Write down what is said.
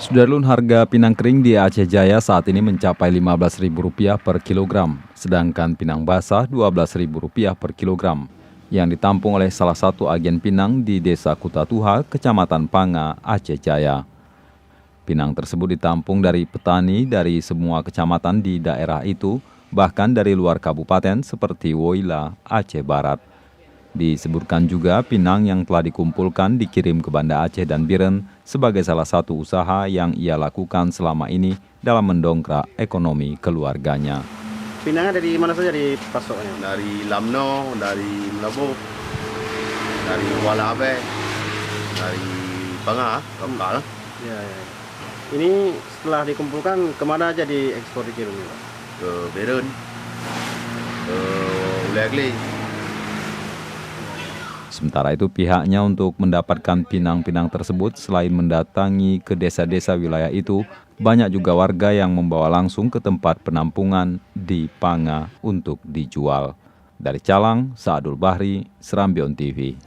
Sudarlun, harga pinang kering di Aceh Jaya saat ini mencapai Rp15.000 per kilogram, sedangkan pinang basah Rp12.000 per kilogram, yang ditampung oleh salah satu agen pinang di Desa Kutatuha, Kecamatan Panga, Aceh Jaya. Pinang tersebut ditampung dari petani dari semua kecamatan di daerah itu, bahkan dari luar kabupaten seperti Woila, Aceh Barat. Disebutkan juga pinang yang telah dikumpulkan dikirim ke Banda Aceh dan Biren sebagai salah satu usaha yang ia lakukan selama ini dalam mendongkrak ekonomi keluarganya. Pinangnya dari mana saja dipasoknya? Dari Lamno, dari Melabuh, dari Walabe, dari Pangah, lokal. Ya. Ini setelah dikumpulkan kemana aja diekspor dikirimnya, Pak? Ke Biren, ke Ulegli. Sementara itu pihaknya untuk mendapatkan pinang-pinang tersebut selain mendatangi ke desa-desa wilayah itu, banyak juga warga yang membawa langsung ke tempat penampungan di Panga untuk dijual. Dari Calang, Saadul Bahri, Serambion TV.